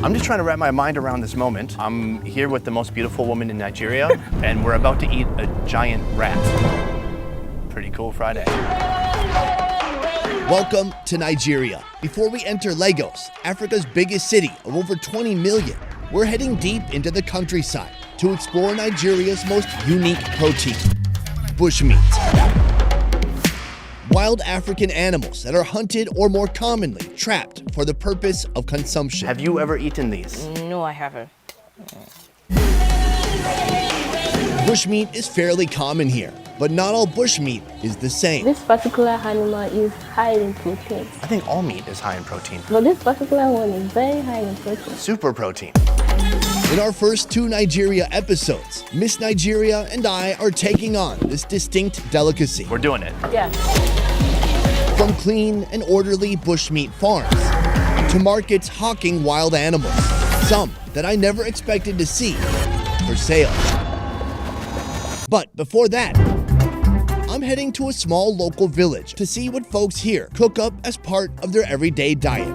I'm just trying to wrap my mind around this moment. I'm here with the most beautiful woman in Nigeria, and we're about to eat a giant rat. Pretty cool Friday. Welcome to Nigeria. Before we enter Lagos, Africa's biggest city of over 20 million, we're heading deep into the countryside to explore Nigeria's most unique protein, bushmeat. Wild African animals that are hunted or more commonly trapped for the purpose of consumption. Have you ever eaten these? No, I haven't. Bushmeat is fairly common here, but not all bushmeat is the same. This particular animal is high in protein, I think all meat is high in protein. but this particular one is very high in protein. Super protein. In our first 2 Nigeria episodes, Miss Nigeria and I are taking on this distinct delicacy. We're doing it. Yeah. From clean and orderly bushmeat farms to markets hawking wild animals, some that I never expected to see for sale. But before that, I'm heading to a small local village to see what folks here cook up as part of their everyday diet.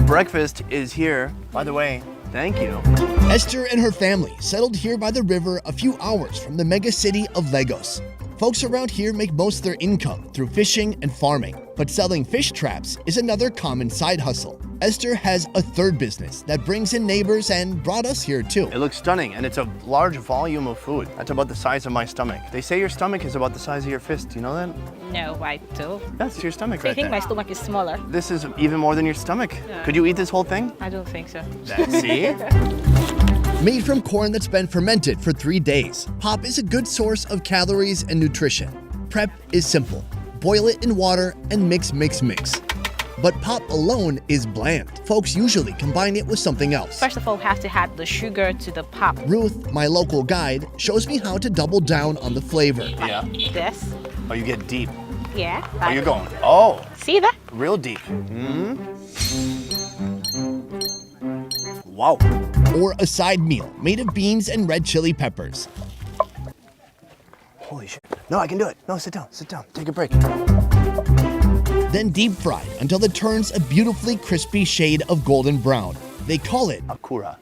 Breakfast is here. By the way, thank you. Esther and her family settled here by the river a few hours from the mega city of Lagos. Folks around here make most of their income through fishing and farming, but selling fish traps is another common side hustle. Esther has a third business that brings in neighbors and brought us here too. It looks stunning, and it's a large volume of food. That's about the size of my stomach. They say your stomach is about the size of your fist. Do you know that? No, I don't. That's your stomach I right think my there. stomach is smaller. This is even more than your stomach. Yeah. Could you eat this whole thing? I don't think so. See? Made from corn that's been fermented for 3 days, pop is a good source of calories and nutrition. Prep is simple. Boil it in water and mix. But pop alone is bland. Folks usually combine it with something else. First of all, we have to add the sugar to the pop. Ruth, my local guide, shows me how to double down on the flavor. Yeah. This. Oh, you get deep. Yeah. Oh, you're going. Oh, See that? real deep. Wow. Or a side meal made of beans and red chili peppers. Holy shit. No, I can do it. No, sit down. Take a break. Then deep fried until it turns a beautifully crispy shade of golden brown. They call it. Akura.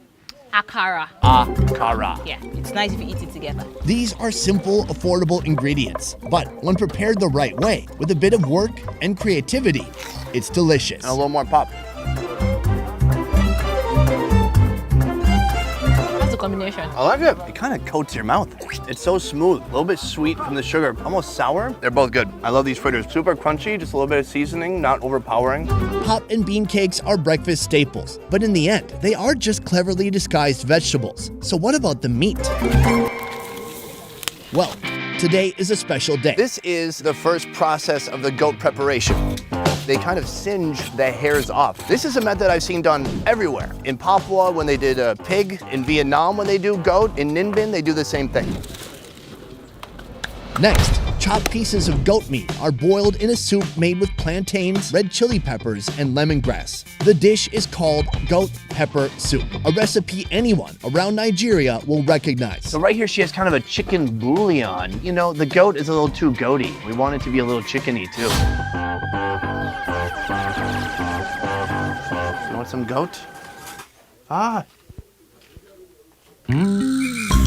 Akara. Akara. Yeah, it's nice if you eat it together. These are simple, affordable ingredients, but when prepared the right way, with a bit of work and creativity, it's delicious. And a little more pop. That's a combination. I like it. It kind of coats your mouth. It's so smooth. A little bit sweet from the sugar. Almost sour. They're both good. I love these fritters. Super crunchy, just a little bit of seasoning, not overpowering. Pop and bean cakes are breakfast staples, but in the end, they are just cleverly disguised vegetables. So what about the meat? Well, today is a special day. This is the first process of the goat preparation. They kind of singe the hairs off. This is a method I've seen done everywhere. In Papua, when they did a pig. In Vietnam, when they do goat. In Ninh Binh, they do the same thing. Next, chopped pieces of goat meat are boiled in a soup made with plantains, red chili peppers, and lemongrass. The dish is called goat pepper soup, a recipe anyone around Nigeria will recognize. So right here, she has kind of a chicken bouillon. You know, the goat is a little too goaty. We want it to be a little chickeny too. You want some goat? Ah.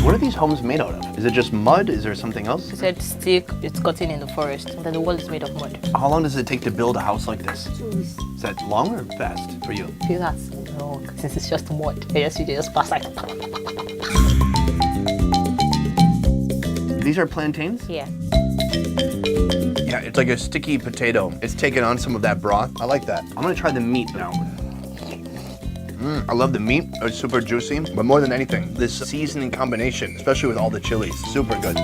What are these homes made out of? Is it just mud? Is there something else? He said stick, it's gotten in the forest, and then the wall is made of mud. How long does it take to build a house like this? Is that long or fast for you? Feel that's long, since it's just mud. You just pass like. These are plantains? Yeah. Yeah, it's like a sticky potato. It's taken on some of that broth. I like that. I'm gonna try the meat now. I love the meat. It's super juicy, but more than anything, this seasoning combination, especially with all the chilies, super good.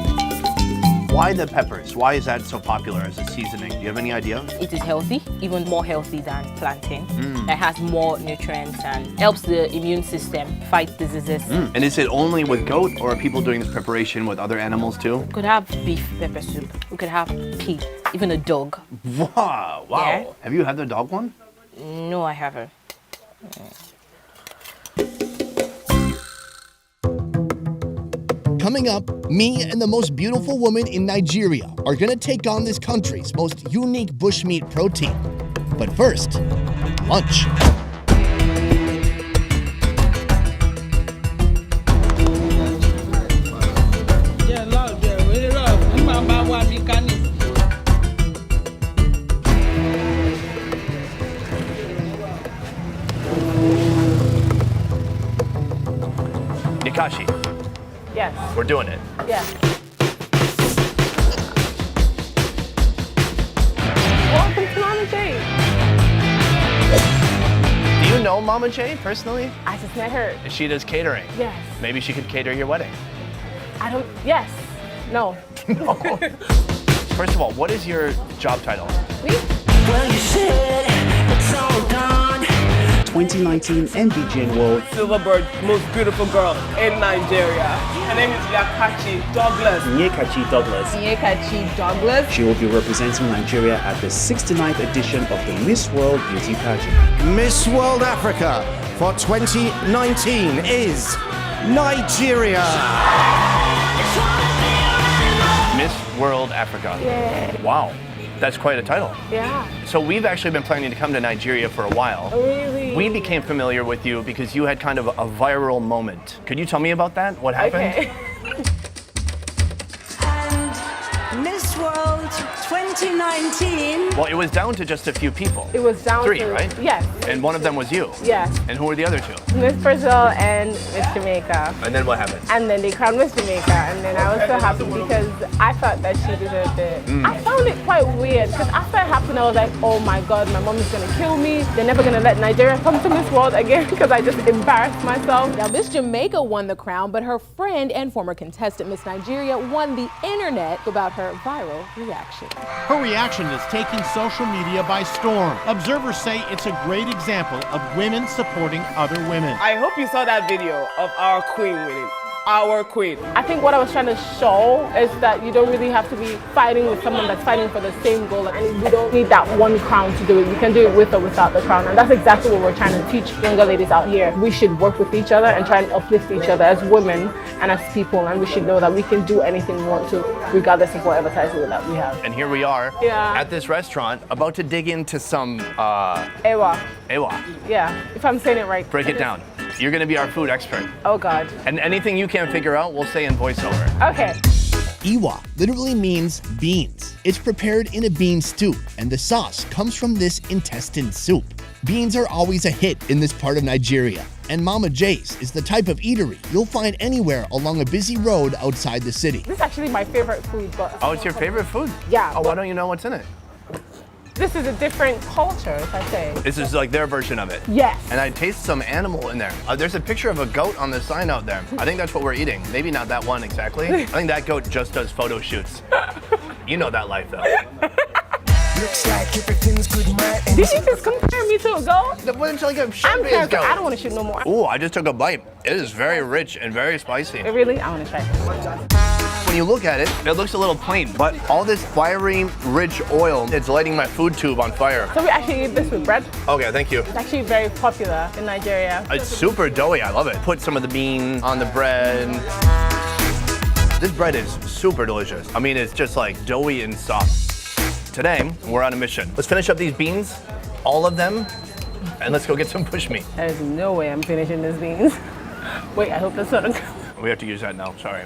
Why the peppers? Why is that so popular as a seasoning? Do you have any idea? It is healthy, even more healthy than plantain. It has more nutrients and helps the immune system fight diseases. And is it only with goat, or are people doing this preparation with other animals too? We could have beef pepper soup. We could have pig, even a dog. Wow, wow. Yeah. Have you had the dog one? No, I haven't. Coming up, me and the most beautiful woman in Nigeria are gonna take on this country's most unique bushmeat protein. But first, lunch. Kashi, Yes. we're doing it. Yes. Welcome to Mama J. Do you know Mama J personally? I just met her. She does catering. Yes. Maybe she could cater your wedding. I don't. Yes. No. No. First of all, what is your job title? Me? Well, you said it's all done. 2019 MBGN World. Silverbird, most beautiful girl in Nigeria. Her name is Yakachi Douglas. Nyekachi Douglas. Nyekachi Douglas. She will be representing Nigeria at the 69th edition of the Miss World Beauty Pageant. Miss World Africa for 2019 is Nigeria. Miss World Africa. Yeah. Wow, that's quite a title. Yeah. So we've actually been planning to come to Nigeria for a while. Oh, really? We became familiar with you because you had kind of a viral moment. Could you tell me about that? What happened? Okay. And Miss World 2019. Well, it was down to just a few people. It was down Three, to right? Yes. And one of them was you. Yes. And who were the other two? Miss Brazil and Miss Jamaica. And then what happened? And then they crowned Miss Jamaica, and then I was so happy because I thought that she deserved it. I found it quite weird because after it happened, I was like, oh my God, my mom is gonna kill me. They're never gonna let Nigeria come to Miss World again because I just embarrassed myself. Now, Miss Jamaica won the crown, but her friend and former contestant Miss Nigeria won the internet about her viral reaction. Her reaction is taking social media by storm. Observers say it's a great example of women supporting other women. I hope you saw that video of our queen winning. Our queen. I think what I was trying to show is that you don't really have to be fighting with someone that's fighting for the same goal, and we don't need that one crown to do it. We can do it with or without the crown, and that's exactly what we're trying to teach younger ladies out here. We should work with each other and try and uplift each other as women and as people, and we should know that we can do anything we want to, regardless of whatever title that we have. And here we are at this restaurant about to dig into some Ewa. ewa. Yeah, if I'm saying it right. Break it down. You're gonna be our food expert. Oh God. And anything you can't figure out, we'll say in voiceover. Okay. Iwa literally means beans. It's prepared in a bean stew, and the sauce comes from this intestine soup. Beans are always a hit in this part of Nigeria, and Mama J's is the type of eatery you'll find anywhere along a busy road outside the city. This is actually my favorite food, but Oh, it's your favorite food? Yeah, Oh, why but- don't you know what's in it? this is a different culture, if I say. This is like their version of it. Yes. And I taste some animal in there. There's a picture of a goat on the sign out there. I think that's what we're eating. Maybe not that one exactly. I think that goat just does photo shoots. You know that life though. Looks like everything's good, right? Did you just compare me to a goat? Well, it's like a I'm champagne cancer. goat. I don't want to shoot no more. Ooh, I just took a bite. It is very rich and very spicy. Really? I want to try. When you look at it, it looks a little plain, but all this fiery, rich oil, it's lighting my food tube on fire. So we actually eat this with bread. Okay, thank you. It's actually very popular in Nigeria. It's super doughy, I love it. Put some of the bean on the bread. This bread is super delicious. I mean, it's just like doughy and soft. Today, we're on a mission. Let's finish up these beans, all of them, and let's go get some bushmeat. There's no way I'm finishing these beans. Wait, I hope that's not a... We have to use that now, sorry.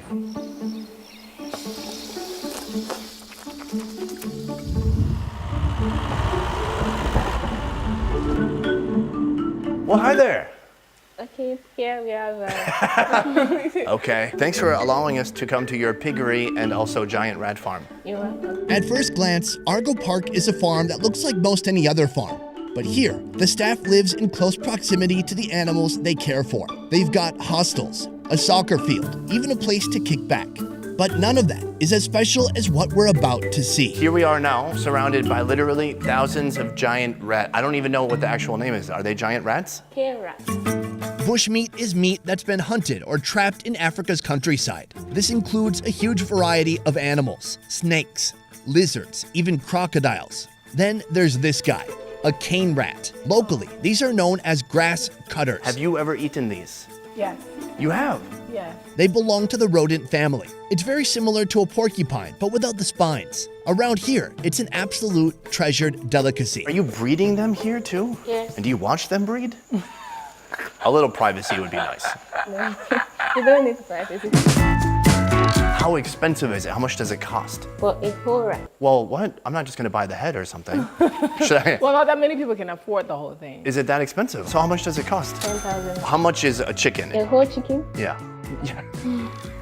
Well, hi there. Okay, here we have Okay, thanks for allowing us to come to your piggery and also giant rat farm. you're welcome. At first glance, Argo Park is a farm that looks like most any other farm. But here, the staff lives in close proximity to the animals they care for. They've got hostels, a soccer field, even a place to kick back. But none of that is as special as what we're about to see. Here we are now, surrounded by literally thousands of giant rats. I don't even know what the actual name is. Are they giant rats? Carrot. Bushmeat is meat that's been hunted or trapped in Africa's countryside. This includes a huge variety of animals, snakes, lizards, even crocodiles. Then there's this guy, a cane rat. Locally, these are known as grass cutters. Have you ever eaten these? Yes. You have? Yes. They belong to the rodent family. It's very similar to a porcupine, but without the spines. Around here, it's an absolute treasured delicacy. Are you breeding them here too? Yes. And do you watch them breed? A little privacy would be nice. You don't need privacy. How expensive is it? How much does it cost? For a whole rat. Well, what? I'm not just gonna buy the head or something. Should I? Well, not that many people can afford the whole thing. Is it that expensive? So how much does it cost? 10,000. How much is a chicken? A whole chicken, Yeah. Yeah.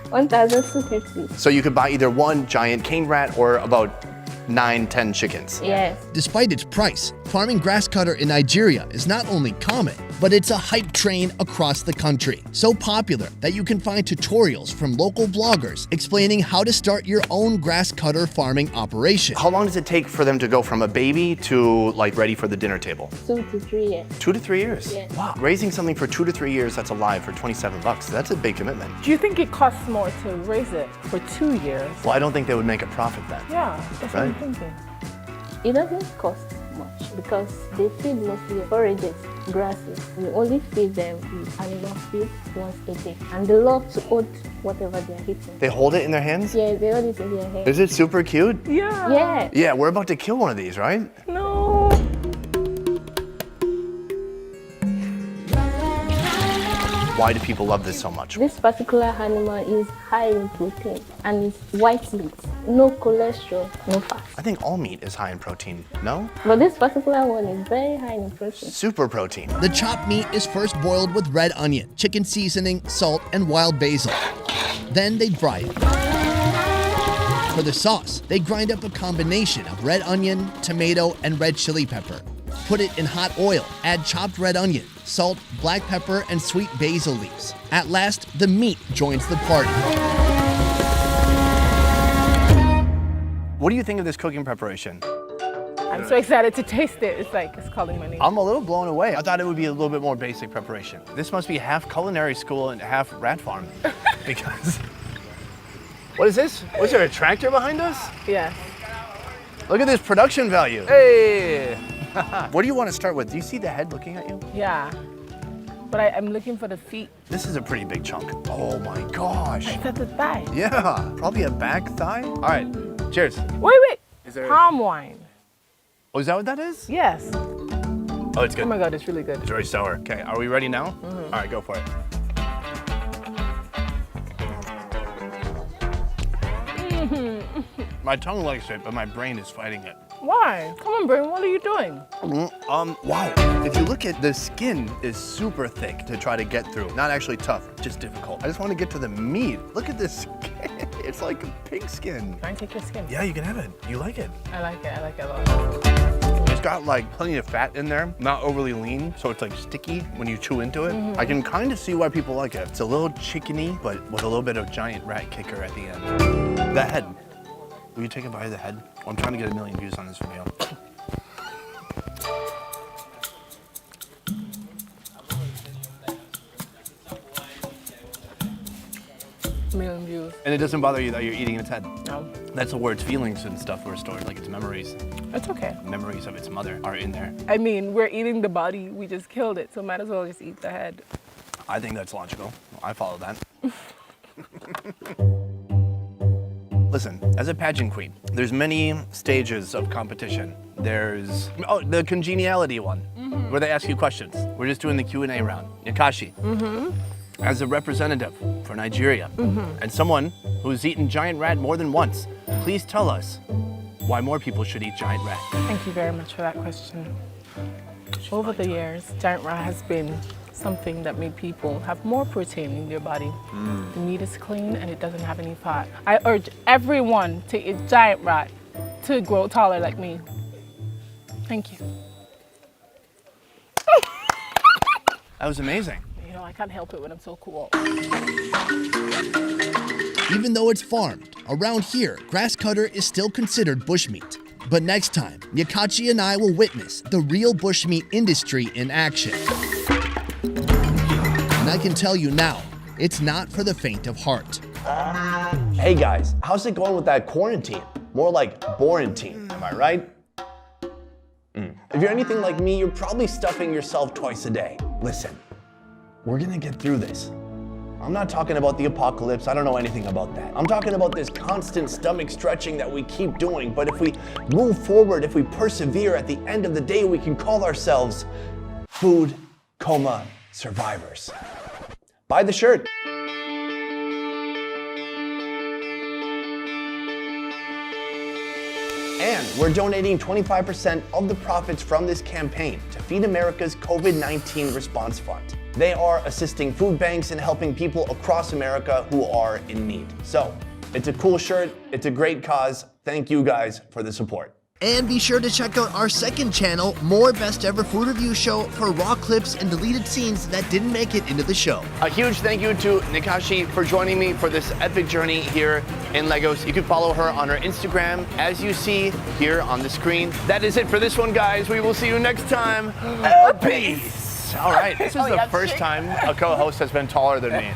1,250. So you could buy either one giant cane rat or about 9-10 chickens. Yes. Despite its price, farming grass cutter in Nigeria is not only common, but it's a hype train across the country. So popular that you can find tutorials from local bloggers explaining how to start your own grass cutter farming operation. How long does it take for them to go from a baby to like ready for the dinner table? 2 to 3 years. 2 to 3 years? Yes. Wow. Raising something for 2 to 3 years that's alive for 27 bucks, that's a big commitment. Do you think it costs more to raise it for 2 years? Well, I don't think they would make a profit then. Yeah, that's what I'm Right. thinking. It doesn't cost much because they feed mostly forages, grasses. We only feed them with animal feed once a day. And they love to hold whatever they're eating. They hold it in their hands? Yeah, they hold it in their hands. Is it super cute? Yeah. Yeah. Yeah, we're about to kill one of these, right? No. Why do people love this so much? This particular animal is high in protein and it's white meat. No cholesterol, no fat. I think all meat is high in protein, no? But this particular one is very high in protein. Super protein. The chopped meat is first boiled with red onion, chicken seasoning, salt, and wild basil. Then they fry it. For the sauce, they grind up a combination of red onion, tomato, and red chili pepper. Put it in hot oil, add chopped red onion, salt, black pepper, and sweet basil leaves. At last, the meat joins the party. What do you think of this cooking preparation? I'm so excited to taste it. It's like it's calling my name. I'm a little blown away. I thought it would be a little bit more basic preparation. This must be half culinary school and half rat farm. Because, what is this? Was there a tractor behind us? Yeah. Look at this production value. Hey! What do you want to start with? Do you see the head looking at you? Yeah. But I'm looking for the feet. This is a pretty big chunk. Oh my gosh. Is that the thigh? Yeah, probably a back thigh. All right, cheers. Wait. Is there... Palm wine. Oh, is that what that is? Yes. Oh, it's good. Oh my God, it's really good. It's very sour. Okay, are we ready now? All right, go for it. My tongue likes it, but my brain is fighting it. Why? Come on, Brain, what are you doing? Wow. If you look at the skin is super thick to try to get through. Not actually tough, just difficult. I just want to get to the meat. Look at this skin. It's like a pig skin. Can I take your skin? Yeah, you can have it. You like it. I like it a lot. It's got like plenty of fat in there, not overly lean, so it's like sticky when you chew into it. I can kind of see why people like it. It's a little chickeny, but with a little bit of giant rat kicker at the end. The head. Will you take a bite of the head? I'm trying to get 1 million views on this video. Million views. And it doesn't bother you that you're eating its head? No. That's the words, feelings and stuff were stored, like its memories. It's okay. Memories of its mother are in there. I mean, we're eating the body. We just killed it, so might as well just eat the head. I think that's logical. I follow that. Listen, as a pageant queen, there's many stages of competition. There's, the congeniality one, where they ask you questions. We're just doing the Q&A round. Yakashi, as a representative for Nigeria, and someone who's eaten giant rat more than once, please tell us why more people should eat giant rat. Thank you very much for that question. Over the years, giant rat has been something that made people have more protein in their body. The meat is clean and it doesn't have any fat. I urge everyone to eat giant rat to grow taller like me. Thank you. That was amazing. You know, I can't help it when I'm so cool. Even though it's farmed, around here, grass cutter is still considered bushmeat. But next time, Yakachi and I will witness the real bushmeat industry in action. And I can tell you now, it's not for the faint of heart. Hey guys, how's it going with that quarantine? More like borantine, am I right? If you're anything like me, you're probably stuffing yourself twice a day. Listen, we're gonna get through this. I'm not talking about the apocalypse, I don't know anything about that. I'm talking about this constant stomach stretching that we keep doing, but if we move forward, if we persevere, at the end of the day, we can call ourselves food coma survivors. Buy the shirt. And we're donating 25% of the profits from this campaign to Feed America's COVID-19 Response Fund. They are assisting food banks and helping people across America who are in need. So, it's a cool shirt, it's a great cause. Thank you guys for the support. And be sure to check out our second channel, More Best Ever Food Review Show, for raw clips and deleted scenes that didn't make it into the show. A huge thank you to Nikashi for joining me for this epic journey here in Lagos. You can follow her on her Instagram, as you see here on the screen. That is it for this one, guys. We will see you next time. Peace. All right, this is the first time a co-host has been taller than me.